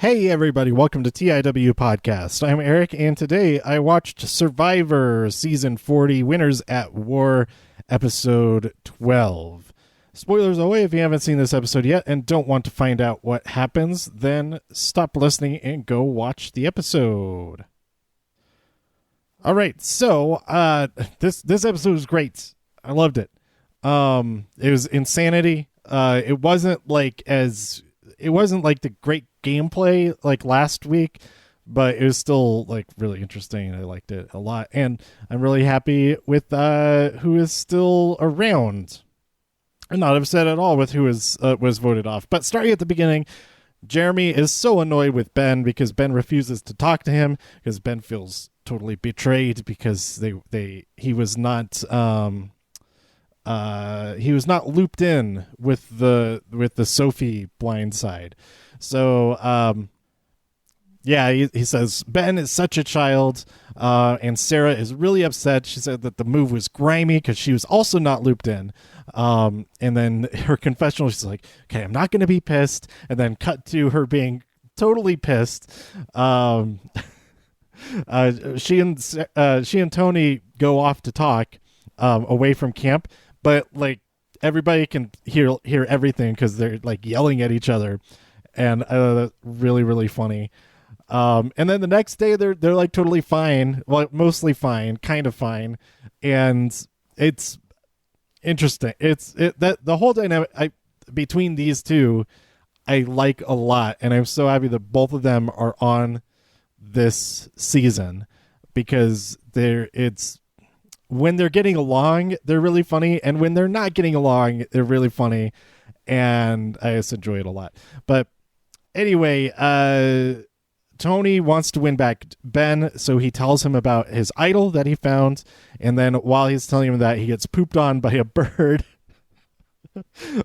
Hey everybody, welcome to TIW Podcast. I'm Eric, and today I watched Survivor Season 40, Winners at War, Episode 12. Spoilers away if you haven't seen this episode yet and don't want to find out what happens, then stop listening and go watch the episode. Alright, so this episode was great. I loved it. It was insanity. It wasn't like the great gameplay like last week, but it was still like really interesting. I liked it a lot, and I'm really happy with who is still around. I'm not upset at all with who was voted off. But starting at the beginning, Jeremy is so annoyed with Ben because Ben refuses to talk to him because Ben feels totally betrayed because he was not looped in with the Sophie blind side. So he says Ben is such a child, and Sarah is really upset. She said that the move was grimy because she was also not looped in. And then her confessional, she's like, okay, I'm not going to be pissed. And then cut to her being totally pissed. She and Tony go off to talk away from camp, but like everybody can hear everything because they're like yelling at each other, and that's really, really funny. And then the next day they're like totally fine, well, mostly fine, kind of fine, and it's interesting. That the whole dynamic between these two I like a lot, and I'm so happy that both of them are on this season because when they're getting along, they're really funny, and when they're not getting along, they're really funny, and I just enjoy it a lot. But anyway, Tony wants to win back Ben, so he tells him about his idol that he found, and then while he's telling him that, he gets pooped on by a bird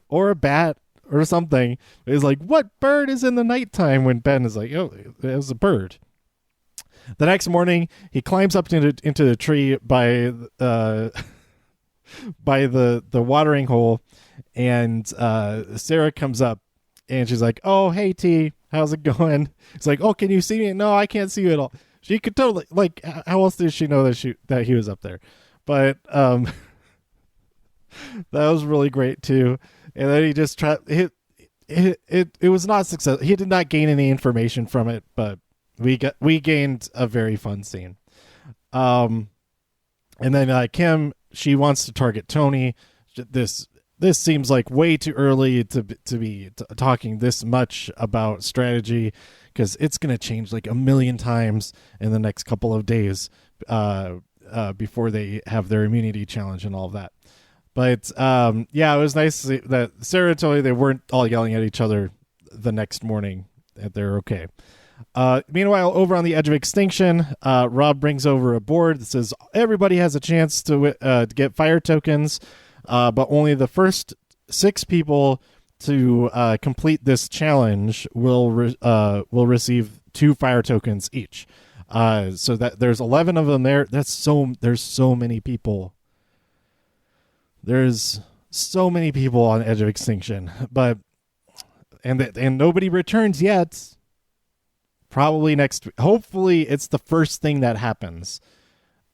or a bat or something. He's like, what bird is in the nighttime? When Ben is like, oh, it was a bird. The next morning, he climbs up into the tree by the watering hole, and Sarah comes up, and she's like, "Oh, hey T, how's it going?" It's like, "Oh, can you see me?" "No, I can't see you at all." She could totally, like, how else did she know that he was up there? But that was really great too. And then he just tried. It was not successful. He did not gain any information from it, but we gained a very fun scene. And then Kim, she wants to target Tony. This seems like way too early to be talking this much about strategy, because it's going to change like a million times in the next couple of days before they have their immunity challenge and all of that. But it was nice to see that Sarah and Tony, they weren't all yelling at each other the next morning. That they're okay. Meanwhile, over on the edge of extinction, Rob brings over a board that says everybody has a chance to get fire tokens, but only the first 6 people to complete this challenge will receive 2 fire tokens each. So that there's 11 of them there. There's so many people. There's so many people on edge of extinction, and nobody returns yet. Probably next week. Hopefully it's the first thing that happens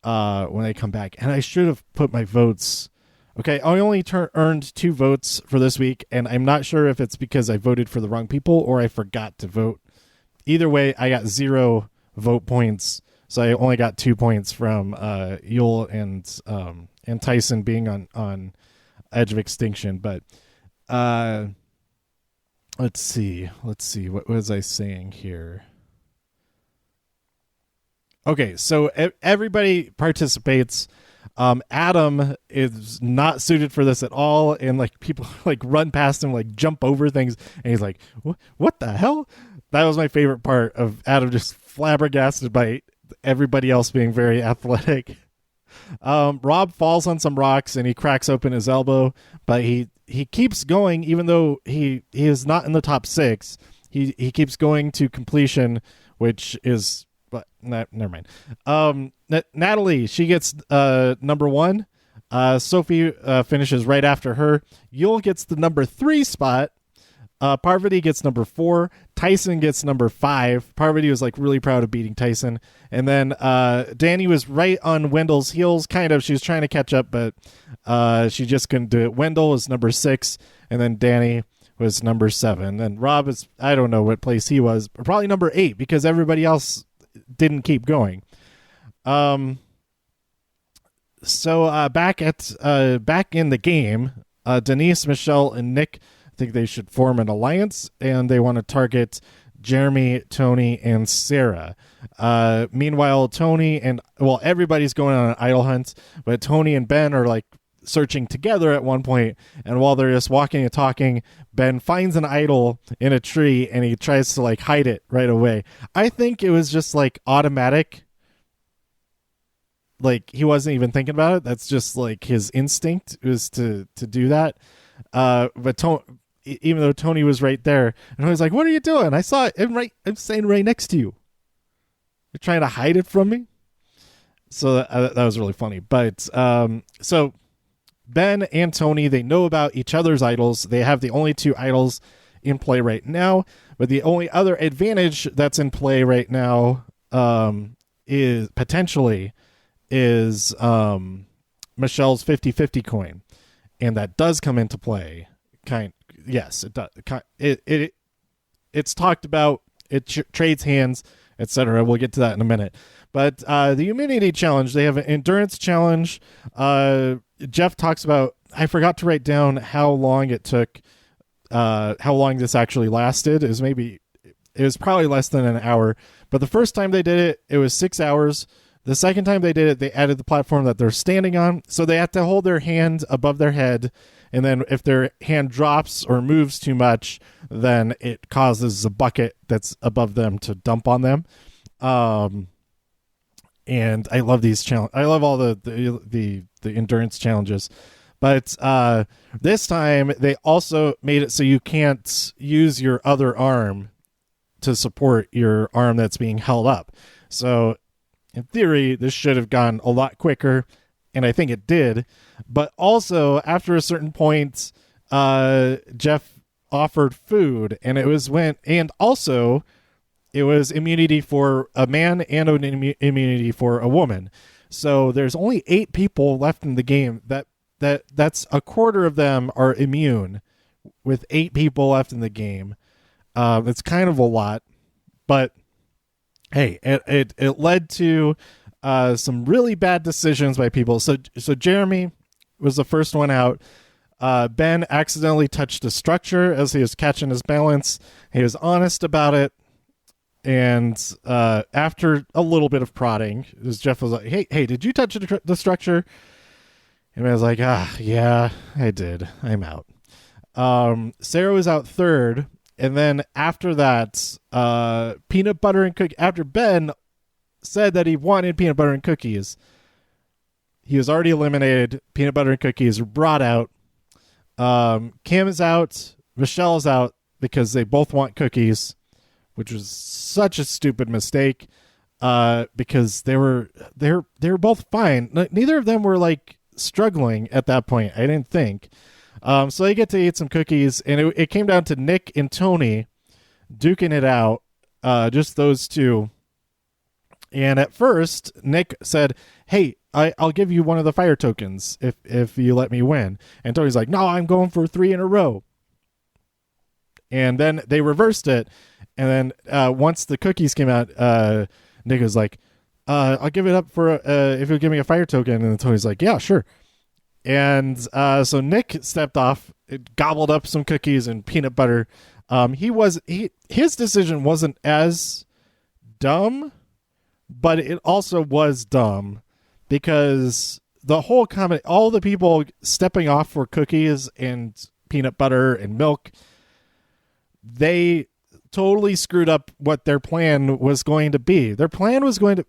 when they come back. And I should have put my votes. Okay, I only earned 2 votes for this week, and I'm not sure if it's because I voted for the wrong people or I forgot to vote. Either way, I got 0 vote points, so I only got 2 points from Yul and Tyson being on edge of extinction. But let's see. What was I saying here? Okay, so everybody participates. Adam is not suited for this at all, and like people like run past him, like jump over things, and he's like, "What the hell?" That was my favorite part of Adam, just flabbergasted by everybody else being very athletic. Rob falls on some rocks and he cracks open his elbow, but he keeps going even though he is not in the top 6. He keeps going to completion, which is. But never mind. Natalie, she gets number 1. Sophie finishes right after her. Yul gets the number 3 spot. Parvati gets number 4. Tyson gets number 5. Parvati was like really proud of beating Tyson. And then Danny was right on Wendell's heels, kind of. She was trying to catch up, but she just couldn't do it. Wendell was number 6, and then Danny was number 7. And Rob is, I don't know what place he was, but probably number 8 because everybody else didn't keep going. So back in the game, Denise, Michelle, and Nick think they should form an alliance, and they want to target Jeremy, Tony, and Sarah. Meanwhile, everybody's going on an idol hunt, but Tony and Ben are like searching together at one point, and while they're just walking and talking, Ben finds an idol in a tree, and he tries to like hide it right away. I think it was just like automatic. Like he wasn't even thinking about it. That's just like his instinct was to do that. But even though Tony was right there, and I was like, "What are you doing? I saw it. I'm standing right next to you. You're trying to hide it from me." So that was really funny. But so Ben and Tony, they know about each other's idols. They have the only 2 idols in play right now. But the only other advantage that's in play right now is potentially Michelle's 50-50 coin, and that does come into play. Yes, it does. It's talked about. It trades hands, etc. We'll get to that in a minute. But the immunity challenge, they have an endurance challenge. Jeff talks about. I forgot to write down how long it took. How long this actually lasted. It was probably less than an hour. But the first time they did it was 6 hours. The second time they did it, they added the platform that they're standing on. So they have to hold their hand above their head. And then if their hand drops or moves too much, then it causes a bucket that's above them to dump on them. And I love these challenges. I love all the endurance challenges. But this time they also made it so you can't use your other arm to support your arm that's being held up. So in theory, this should have gone a lot quicker, and I think it did. But also, after a certain point, Jeff offered food, and it was immunity for a man and an immunity for a woman. So there's only 8 people left in the game. That's a quarter of them are immune, with 8 people left in the game. It's kind of a lot, but hey, it led to some really bad decisions by people. So Jeremy was the first one out. Ben accidentally touched a structure as he was catching his balance. He was honest about it. And after a little bit of prodding, Jeff was like, hey, did you touch the structure? And I was like, yeah, I did. I'm out. Sarah was out third. And then after that, peanut butter and cookies. After Ben said that he wanted peanut butter and cookies, he was already eliminated. Peanut butter and cookies were brought out. Kim is out. Michelle is out because they both want cookies, which was such a stupid mistake. Because they were both fine. Neither of them were like struggling at that point, I didn't think. So they get to eat some cookies, and it came down to Nick and Tony duking it out, just those two. And at first, Nick said, hey, I'll give you one of the fire tokens if you let me win. And Tony's like, no, I'm going for 3 in a row. And then they reversed it. And then once the cookies came out, Nick was like, I'll give it up for if you'll give me a fire token. And then Tony's like, yeah, sure. And so Nick stepped off, gobbled up some cookies and peanut butter. His decision wasn't as dumb, but it also was dumb because the whole comment, all the people stepping off for cookies and peanut butter and milk, they totally screwed up what their plan was going to be. Their plan was going to,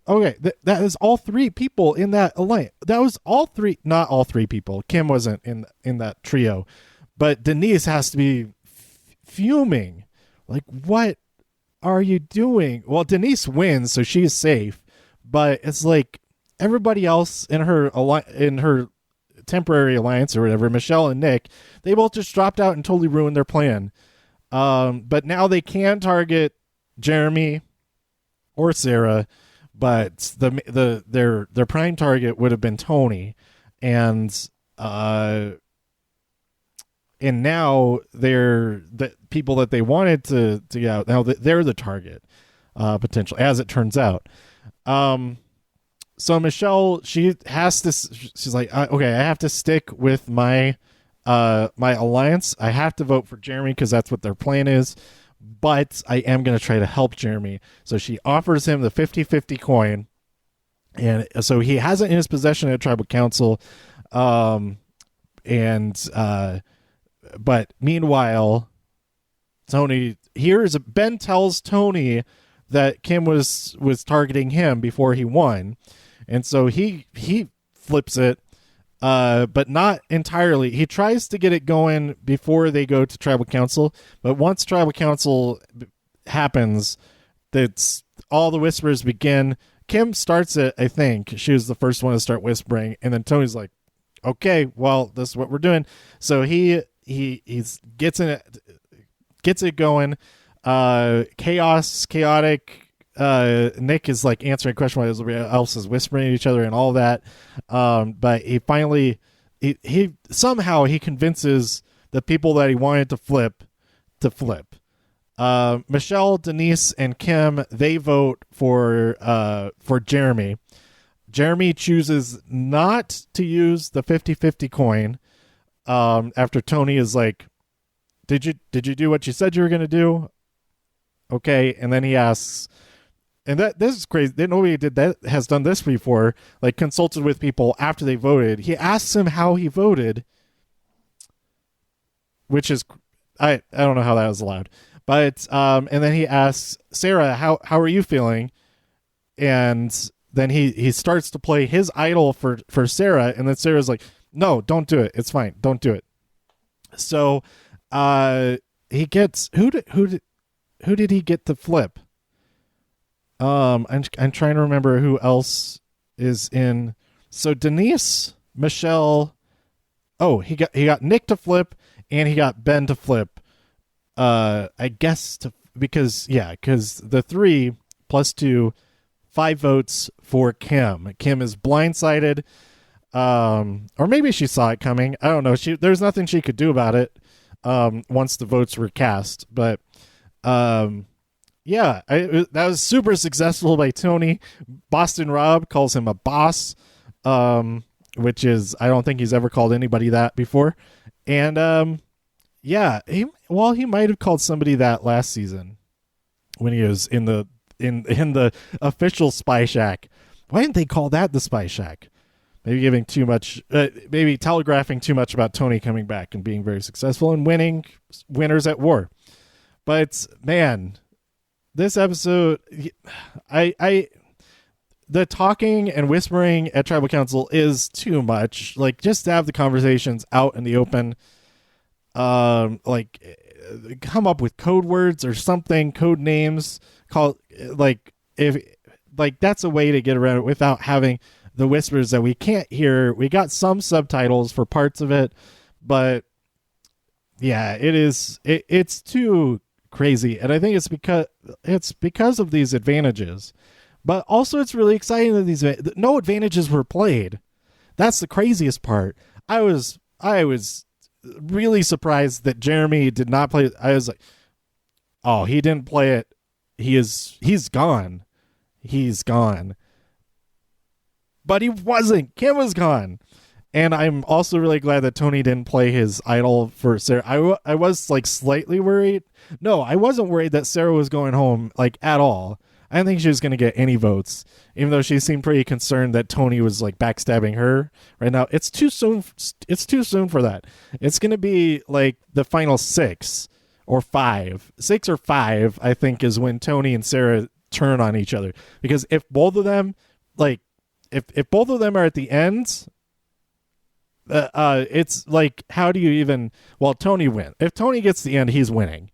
that is all 3 people in that alliance. That was all 3, not all 3 people. Kim wasn't in that trio, but Denise has to be fuming. Like, what are you doing? Well, Denise wins, so she's safe, but it's like everybody else in her temporary alliance or whatever, Michelle and Nick, they both just dropped out and totally ruined their plan. But now they can target Jeremy or Sarah, but their prime target would have been Tony, and now they're the people that they wanted to get out. Now they're the target, potential, as it turns out. So Michelle, she's like, okay, I have to stick with my alliance. I have to vote for Jeremy because that's what their plan is. But I am going to try to help Jeremy. So she offers him the 50-50 coin. And so he has it in his possession at tribal council. But meanwhile, Ben tells Tony that Kim was targeting him before he won. And so he flips it, but not entirely. He tries to get it going before they go to tribal council, but once tribal council happens, that's all the whispers begin. Kim starts it, I think. She was the first one to start whispering, and then Tony's like, okay, well, this is what we're doing. So he gets it going. Chaotic. Nick is like answering a question while everybody else is whispering at each other and all that. But he finally, he somehow he convinces the people that he wanted to flip to flip. Michelle, Denise, and Kim, they vote for Jeremy. Jeremy chooses not to use the 50-50 coin. After Tony is like, did you do what you said you were going to do? Okay. And then he asks, and this is crazy. Nobody has done this before. Like consulted with people after they voted. He asks him how he voted, which is, I don't know how that was allowed. But and then he asks Sarah, how are you feeling? And then he starts to play his idol for Sarah, and then Sarah's like, no, don't do it. It's fine. Don't do it. So he gets who did he get to flip? I'm trying to remember who else is in. So Denise, Michelle. Oh, he got Nick to flip, and he got Ben to flip. I guess because the 3 plus 2, 5 votes for Kim. Kim is blindsided, or maybe she saw it coming. I don't know. There's nothing she could do about it. Once the votes were cast, but. That was super successful by Tony. Boston Rob calls him a boss, which is, I don't think he's ever called anybody that before. And he might have called somebody that last season when he was in the official Spy Shack. Why didn't they call that the Spy Shack? Maybe giving too much, maybe telegraphing too much about Tony coming back and being very successful and winning Winners at War. But man, this episode, the talking and whispering at tribal council is too much. Like, just to have the conversations out in the open, come up with code words or something, code names, that's a way to get around it without having the whispers that we can't hear. We got some subtitles for parts of it, but yeah, it's too crazy, and I think it's because of these advantages, but also it's really exciting that no advantages were played. That's the craziest part. I was really surprised that Jeremy did not play. I was like, oh, he didn't play it. He's gone. But he wasn't. Kim was gone. And I'm also really glad that Tony didn't play his idol for Sarah. I was like slightly worried. No, I wasn't worried that Sarah was going home like at all. I didn't think she was going to get any votes, even though she seemed pretty concerned that Tony was like backstabbing her right now. It's too soon. It's too soon for that. It's going to be like the final 6 or 5, I think, is when Tony and Sarah turn on each other. Because if both of them, if both of them are at the end, it's like, how do you even? Well, Tony wins. If Tony gets the end, he's winning.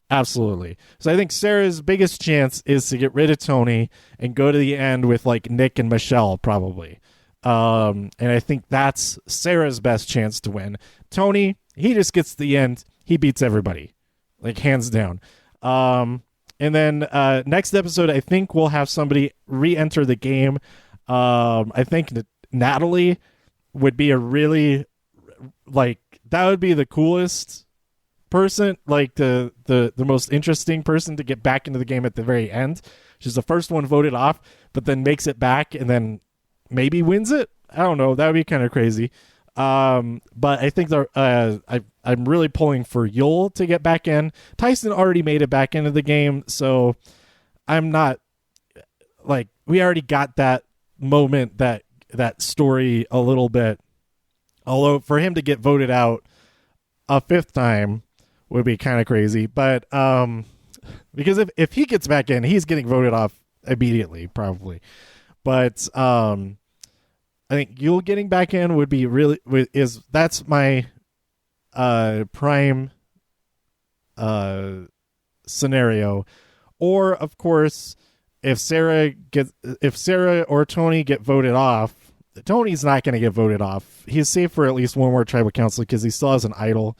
Absolutely. So I think Sarah's biggest chance is to get rid of Tony and go to the end with like Nick and Michelle probably. And I think that's Sarah's best chance to win. Tony, he just gets the end. He beats everybody. like hands down. And then next episode, I think we'll have somebody re-enter the game. I think Natalie would be a really, like, that would be the coolest person, like the most interesting person to get back into the game at the very end. She's the first one voted off, but then makes it back and then maybe wins it. I don't know. That would be kind of crazy. But I think I'm really pulling for Yul to get back in. Tyson already made it back into the game, so I'm not, like, we already got that moment, that story a little bit. Although for him to get voted out a fifth time would be kind of crazy. But because if he gets back in, he's getting voted off immediately, probably. But I think Yul getting back in would be that's my prime scenario. Or of course, if Sarah or Tony get voted off, Tony's not going to get voted off. He's safe for at least one more tribal council because he still has an idol.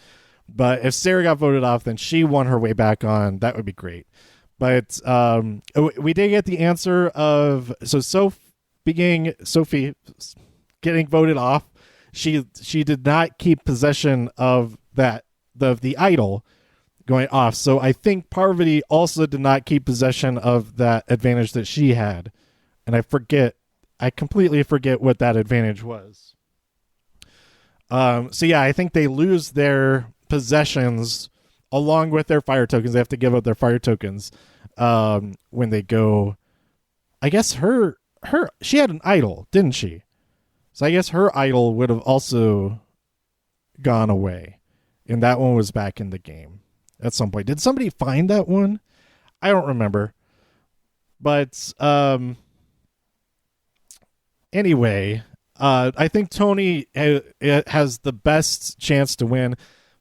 But if Sarah got voted off, then she won her way back on. That would be great. But we did get the answer of Sophie getting voted off. She did not keep possession of the idol going off. So I think Parvati also did not keep possession of that advantage that she had. And I completely forget what that advantage was. So yeah, I think they lose their possessions along with their fire tokens. They have to give up their fire tokens when they go. I guess she had an idol, didn't she? So I guess her idol would have also gone away, and that one was back in the game at some point. Did somebody find that one? I don't remember. But anyway, I think Tony has the best chance to win,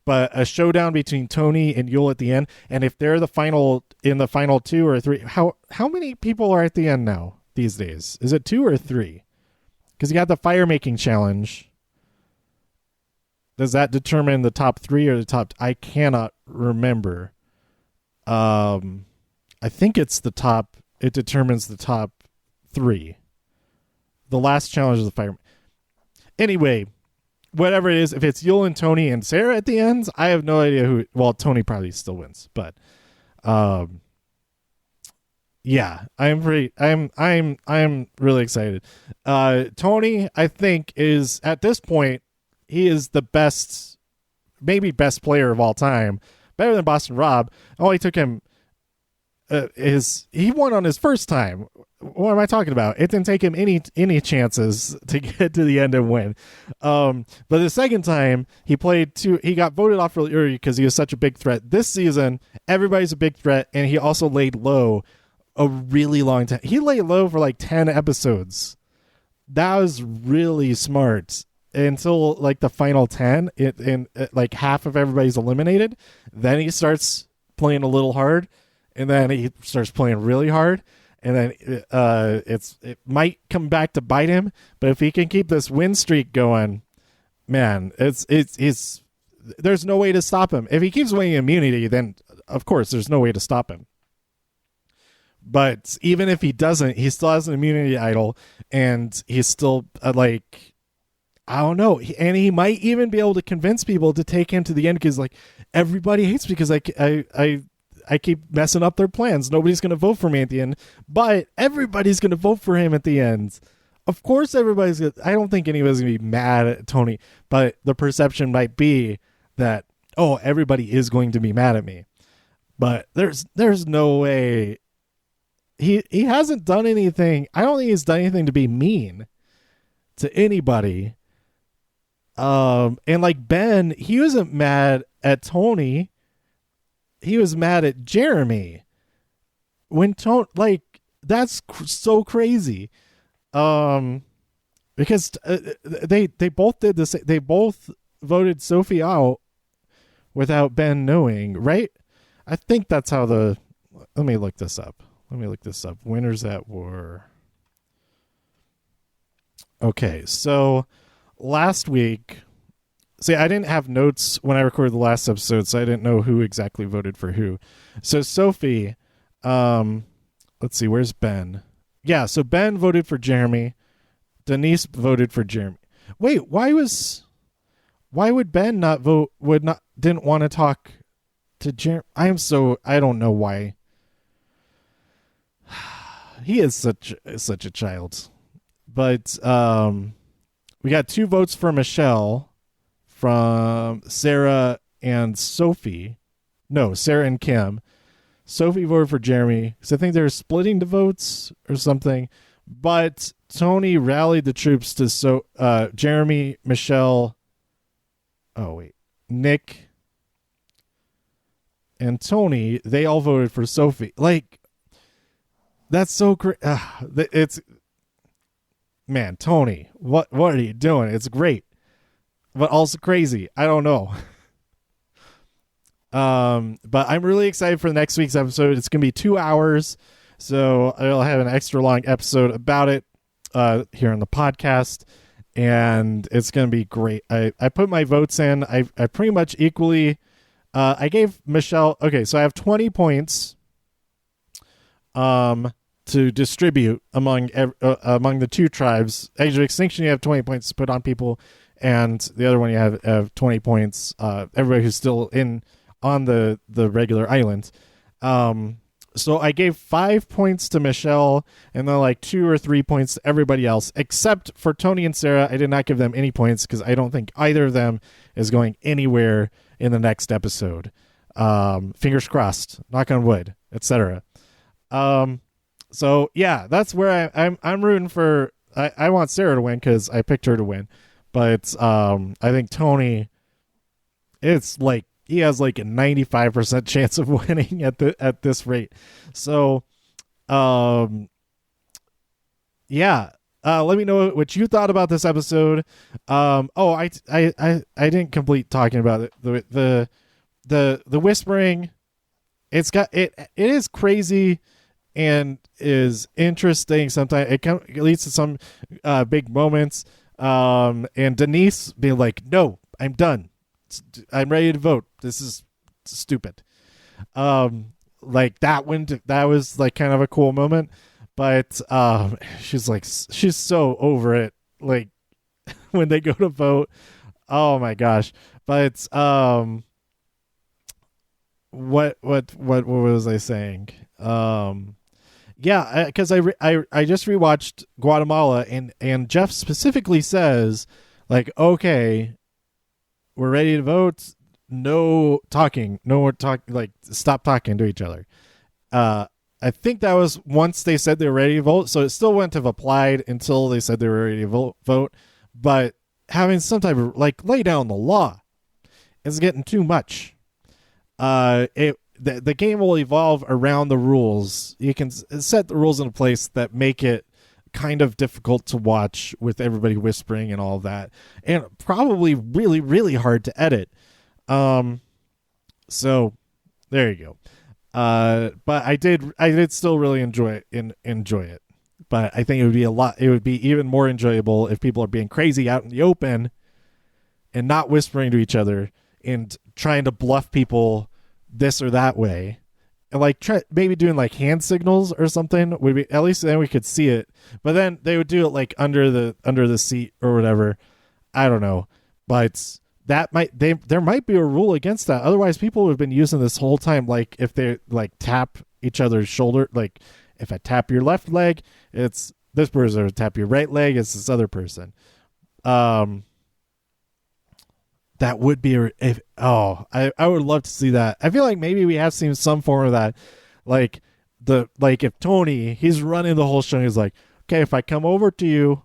but a showdown between Tony and Yul at the end, and if they're in the final 2 or 3, how many people are at the end now these days? Is it 2 or 3? Because you got the fire making challenge. Does that determine the top 3 or the top? I cannot remember. I think it's the top. It determines the top 3. The last challenge is the fire. Anyway, whatever it is, if it's Yul and Tony and Sarah at the end, I have no idea who. Well, Tony probably still wins, but yeah, I'm really excited. Tony, I think, is at this point, he is the best, maybe best player of all time, better than Boston Rob. Only took him he won on his first time. What am I talking about? It didn't take him any chances to get to the end and win. But the second time he got voted off really early because he was such a big threat. This season, everybody's a big threat, and he also laid low a really long time. He laid low for like 10 episodes. That was really smart until like the final 10, and like half of everybody's eliminated. Then he starts playing a little hard, and then he starts playing really hard. And then it might come back to bite him, but if he can keep this win streak going, man, it's there's no way to stop him. If he keeps winning immunity, then of course there's no way to stop him. But even if he doesn't, he still has an immunity idol, and he's still like, I don't know, and he might even be able to convince people to take him to the end because like everybody hates me because I keep messing up their plans. Nobody's going to vote for me at the end, but everybody's going to vote for him at the end. Of course, I don't think anybody's going to be mad at Tony, but the perception might be that, oh, everybody is going to be mad at me. But there's no way. He hasn't done anything. I don't think he's done anything to be mean to anybody. And like Ben, he wasn't mad at Tony. He was mad at Jeremy. When Tony, like, that's so crazy. Because they both did the same. They both voted Sophie out without Ben knowing, right? I think that's how let me look this up. Winners at War. Okay, so last week, See, I didn't have notes when I recorded the last episode, so I didn't know who exactly voted for who. So Sophie, let's see, where's Ben? Yeah, so Ben voted for Jeremy. Denise voted for Jeremy. Wait, why would Ben not vote? Didn't want to talk to Jeremy? I don't know why. He is such a child. But we got 2 votes for Michelle from Sarah and Sophie. No, Sarah and Kim. Sophie voted for Jeremy because I think they were splitting the votes or something. But Tony rallied the troops to Jeremy, Michelle. Oh wait, Nick and Tony. They all voted for Sophie. Like, that's so great. It's, man, Tony. What are you doing? It's great, but also crazy. I don't know. But I'm really excited for next week's episode. It's gonna be 2 hours, so I'll have an extra long episode about it here on the podcast, and it's gonna be great. I put my votes in. I pretty much equally. I gave Michelle. Okay, so I have 20 points. To distribute among the 2 tribes. Age of Extinction, you have 20 points to put on people, and the other one you have 20 points. Everybody who's still on the regular island. So I gave 5 points to Michelle, and then like 2 or 3 points to everybody else, except for Tony and Sarah. I did not give them any points because I don't think either of them is going anywhere in the next episode. Fingers crossed, knock on wood, etc. So yeah, that's where I'm rooting for. I want Sarah to win because I picked her to win, but I think Tony, it's like he has like a 95% chance of winning at this rate. So, yeah. Let me know what you thought about this episode. I didn't complete talking about it. The whispering. It is crazy. And is interesting sometimes. It leads to some big moments. And Denise being like, "No, I'm done. I'm ready to vote. This is stupid." Like that was like kind of a cool moment. But she's so over it. Like when they go to vote. Oh my gosh. But what was I saying? Yeah, because I just rewatched Guatemala, and Jeff specifically says, like, okay, we're ready to vote. No talking. No more talk. Like, stop talking to each other. I think that was once they said they were ready to vote, so it still wouldn't have applied until they said they were ready to vote. But having some type of, like, lay down the law is getting too much. The game will evolve around the rules. You can set the rules in place that make it kind of difficult to watch with everybody whispering and all of that, and probably really, really hard to edit. So there you go. But I did still really enjoy it. But I think it would be even more enjoyable if people are being crazy out in the open and not whispering to each other and trying to bluff people this or that way, and like maybe doing like hand signals or something would be, at least then we could see it. But then they would do it like under the seat or whatever. I don't know, but there might be a rule against that. Otherwise, people have been using this whole time. Like if they like tap each other's shoulder, like if I tap your left leg, it's this person. Or tap your right leg, it's this other person. That would be I would love to see that. I feel like maybe we have seen some form of that. Like if Tony, he's running the whole show, and he's like, okay, if I come over to you,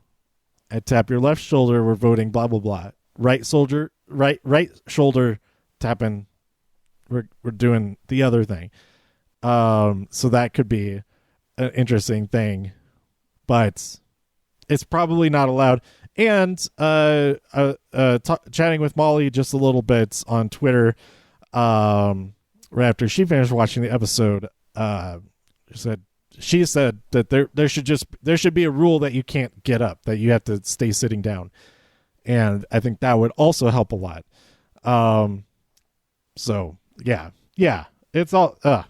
I tap your left shoulder, we're voting blah blah blah. Right shoulder tapping, we're doing the other thing. So that could be an interesting thing, but it's probably not allowed. And chatting with Molly just a little bit on Twitter, right after she finished watching the episode, she said that there should be a rule that you can't get up, that you have to stay sitting down. and I think that would also help a lot. So yeah, it's all. I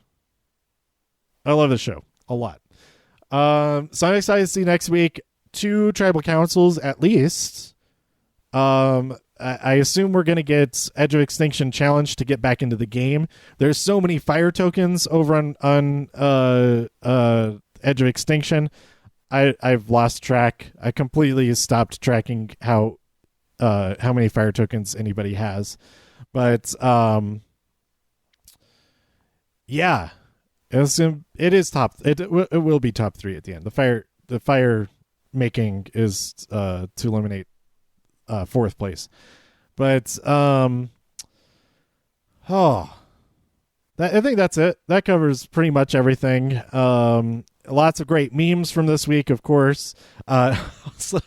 love the show a lot. So I'm excited to see next week 2 tribal councils at least. I assume we're going to get Edge of Extinction challenge to get back into the game. There's so many fire tokens over on Edge of Extinction. I've lost track. I completely stopped tracking how many fire tokens anybody has. But yeah, it is top. It will be top 3 at the end. The fire making is to eliminate 4th place. But I think that's it. That covers pretty much everything. Lots of great memes from this week, of course. Also,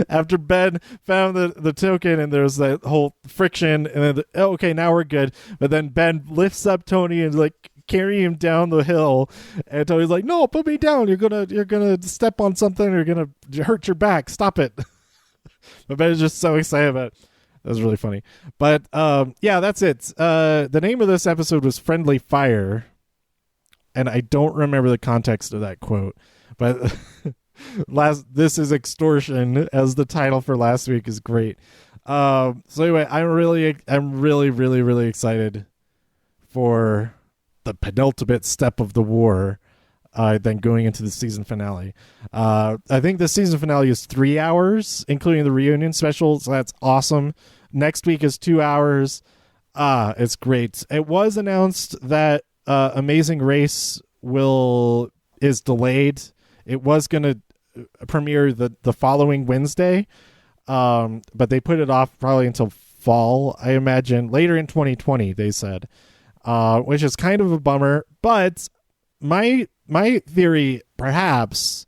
after Ben found the token and there was that whole friction, and then okay, now we're good. But then Ben lifts up Tony and like carry him down the hill, and Tony's like, "No, put me down. You're gonna step on something. You're gonna hurt your back. Stop it." But Ben is just so excited about it. That was really funny. But yeah, that's it. The name of this episode was Friendly Fire, and I don't remember the context of that quote, but this is Extortion as the title for last week is great. So anyway, I'm really excited for the penultimate step of the war, then going into the season finale. I think the season finale is 3 hours, including the reunion special, so that's awesome. Next week is 2 hours. It's great. It was announced that Amazing Race is delayed. It was going to premiere the following Wednesday, but they put it off probably until fall, I imagine, later in 2020, they said, which is kind of a bummer. But my theory, perhaps,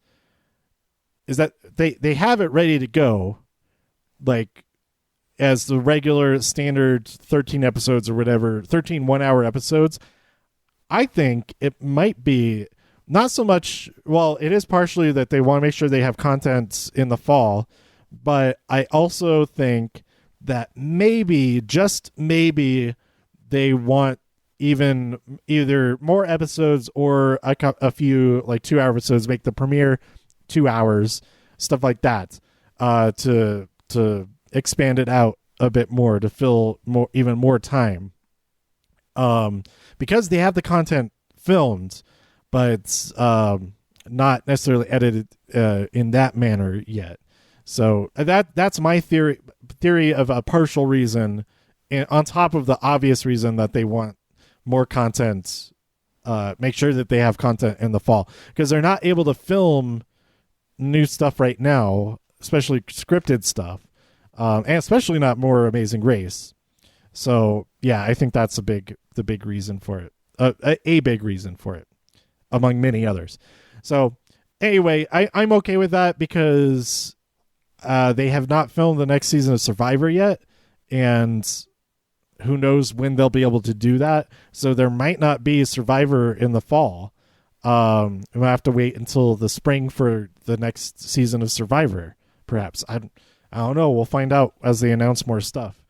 is that they have it ready to go, like, as the regular standard 13 episodes or whatever, 13 1-hour episodes. I think it might be not so much, well, it is partially that they want to make sure they have content in the fall, but I also think that maybe, just maybe, they want either more episodes or a few like 2-hour episodes, make the premiere 2 hours, stuff like that, to expand it out a bit more to fill even more time, because they have the content filmed, but not necessarily edited in that manner yet. So that's my theory of a partial reason, and on top of the obvious reason that they want more content, make sure that they have content in the fall, because they're not able to film new stuff right now, especially scripted stuff, and especially not more Amazing Race. So yeah, I think that's the big reason for it, a big reason for it, among many others. So anyway, I'm okay with that, because they have not filmed the next season of Survivor yet, and who knows when they'll be able to do that. So there might not be Survivor in the fall. We'll have to wait until the spring for the next season of Survivor, perhaps. I don't know. We'll find out as they announce more stuff.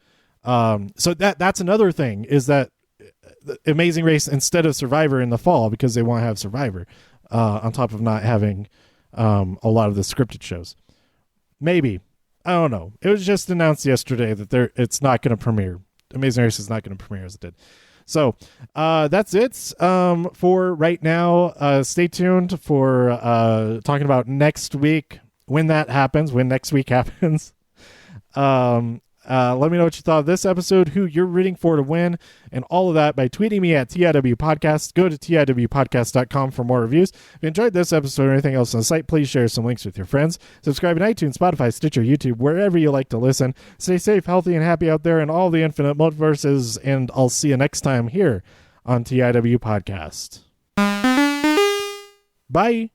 So that's another thing, is that Amazing Race instead of Survivor in the fall, because they want to have Survivor, on top of not having a lot of the scripted shows. Maybe. I don't know. It was just announced yesterday that it's not going to premiere. Amazing Race is not going to premiere as it did. So that's it for right now. Stay tuned for talking about next week, when next week happens. Let me know what you thought of this episode, who you're rooting for to win, and all of that by tweeting me at TIW Podcast. Go to TIWpodcast.com for more reviews. If you enjoyed this episode or anything else on the site, please share some links with your friends. Subscribe on iTunes, Spotify, Stitcher, YouTube, wherever you like to listen. Stay safe, healthy, and happy out there in all the infinite multiverses, and I'll see you next time here on TIW Podcast. Bye.